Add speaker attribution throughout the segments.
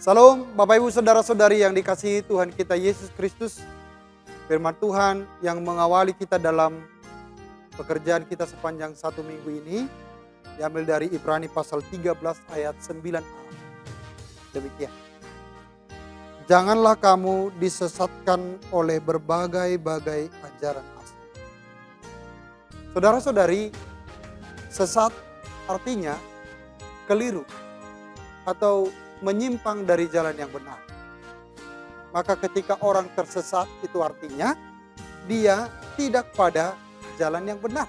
Speaker 1: Salam Bapak Ibu Saudara-saudari yang dikasihi Tuhan kita Yesus Kristus. Firman Tuhan yang mengawali kita dalam pekerjaan kita sepanjang satu minggu ini diambil dari Ibrani pasal 13 ayat 9a. Demikian. Janganlah kamu disesatkan oleh berbagai-bagai ajaran asing. Saudara-saudari, sesat artinya keliru atau menyimpang dari jalan yang benar. Maka ketika orang tersesat itu artinya dia tidak pada jalan yang benar.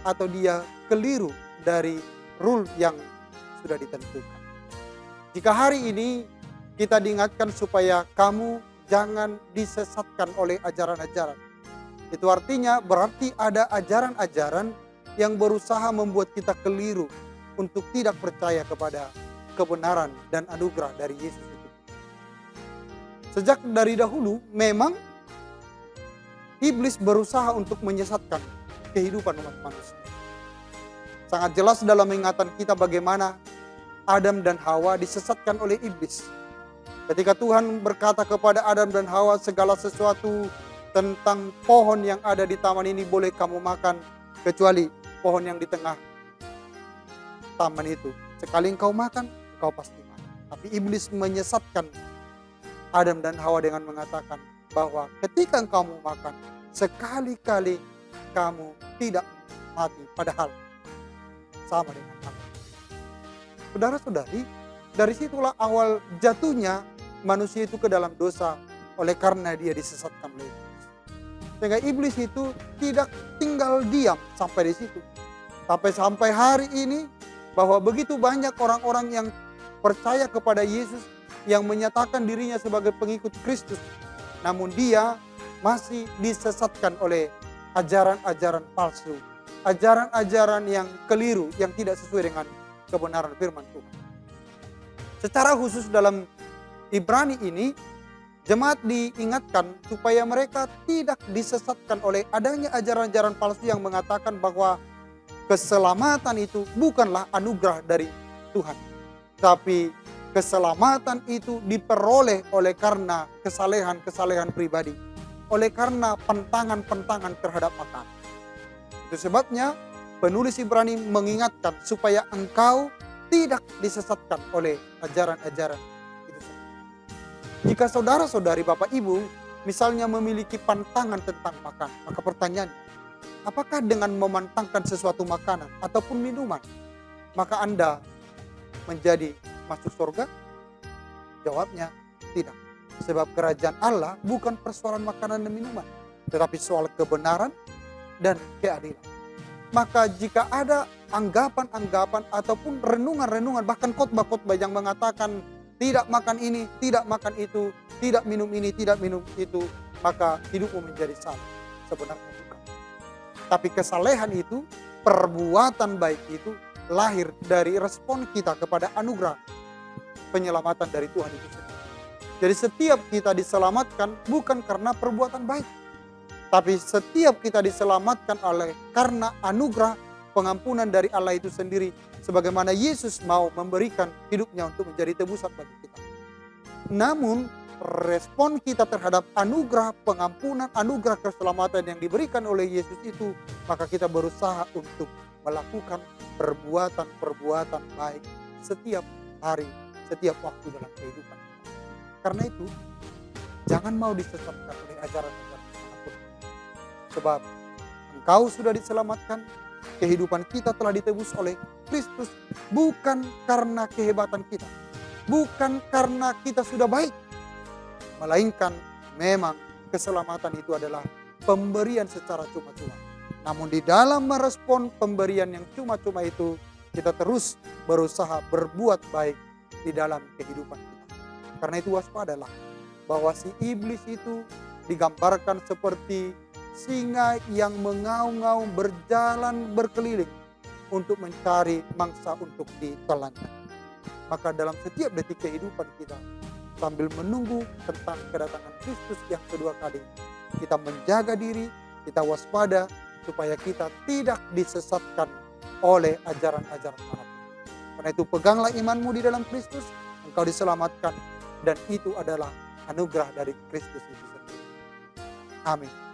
Speaker 1: Atau dia keliru dari rule yang sudah ditentukan. Jika hari ini kita diingatkan supaya kamu jangan disesatkan oleh ajaran-ajaran. Itu artinya berarti ada ajaran-ajaran yang berusaha membuat kita keliru untuk tidak percaya kepada kebenaran dan anugerah dari Yesus itu. Sejak dari dahulu memang iblis berusaha untuk menyesatkan kehidupan umat manusia. Sangat jelas dalam ingatan kita bagaimana Adam dan Hawa disesatkan oleh iblis. Ketika Tuhan berkata kepada Adam dan Hawa segala sesuatu tentang pohon yang ada di taman ini boleh kamu makan kecuali pohon yang di tengah taman itu. Sekali engkau makan, engkau pasti makan. Tapi iblis menyesatkan Adam dan Hawa dengan mengatakan bahwa ketika engkau makan, sekali-kali kamu tidak mati. Padahal sama dengan aku. Saudara-saudari, dari situlah awal jatuhnya manusia itu ke dalam dosa oleh karena dia disesatkan oleh iblis. Sehingga iblis itu tidak tinggal diam sampai di situ. Sampai hari ini bahwa begitu banyak orang-orang yang percaya kepada Yesus yang menyatakan dirinya sebagai pengikut Kristus. Namun dia masih disesatkan oleh ajaran-ajaran palsu. Ajaran-ajaran yang keliru yang tidak sesuai dengan kebenaran firman Tuhan. Secara khusus dalam Ibrani ini, jemaat diingatkan supaya mereka tidak disesatkan oleh adanya ajaran-ajaran palsu yang mengatakan bahwa keselamatan itu bukanlah anugerah dari Tuhan. Tapi keselamatan itu diperoleh oleh karena kesalehan-kesalehan pribadi. Oleh karena pentangan-pentangan terhadap makanan. Itu sebabnya penulis Ibrani mengingatkan supaya engkau tidak disesatkan oleh ajaran-ajaran itu. Jika saudara-saudari Bapak Ibu misalnya memiliki pantangan tentang makan, maka pertanyaannya, apakah dengan memantangkan sesuatu makanan ataupun minuman, maka Anda menjadi masuk surga? Jawabnya tidak. Sebab kerajaan Allah bukan persoalan makanan dan minuman, tetapi soal kebenaran dan keadilan. Maka jika ada anggapan-anggapan ataupun renungan-renungan, bahkan khotbah-khotbah yang mengatakan tidak makan ini, tidak makan itu, tidak minum ini, tidak minum itu, maka hidupmu menjadi salah. Sebenarnya bukan. Tapi kesalehan itu, perbuatan baik itu lahir dari respon kita kepada anugerah penyelamatan dari Tuhan itu sendiri. Jadi setiap kita diselamatkan bukan karena perbuatan baik. Tapi setiap kita diselamatkan karena anugerah pengampunan dari Allah itu sendiri. Sebagaimana Yesus mau memberikan hidupnya untuk menjadi tebusan bagi kita. Namun respon kita terhadap anugerah pengampunan, anugerah keselamatan yang diberikan oleh Yesus itu, maka kita berusaha untuk melakukan perbuatan-perbuatan baik setiap hari, setiap waktu dalam kehidupan. Karena itu, jangan mau disesatkan oleh ajaran-ajaran manapun. Sebab engkau sudah diselamatkan, kehidupan kita telah ditebus oleh Kristus bukan karena kehebatan kita, bukan karena kita sudah baik, melainkan memang keselamatan itu adalah pemberian secara cuma-cuma. Namun di dalam merespon pemberian yang cuma-cuma itu, kita terus berusaha berbuat baik di dalam kehidupan kita. Karena itu waspadalah bahwa si iblis itu digambarkan seperti singa yang mengaum-ngaum berjalan berkeliling untuk mencari mangsa untuk ditelannya. Maka dalam setiap detik kehidupan kita, sambil menunggu tentang kedatangan Kristus yang kedua kali, kita menjaga diri, kita waspada supaya kita tidak disesatkan oleh ajaran-ajaran manapun. Karena itu peganglah imanmu di dalam Kristus, engkau diselamatkan, dan itu adalah anugerah dari Kristus itu sendiri. Amin.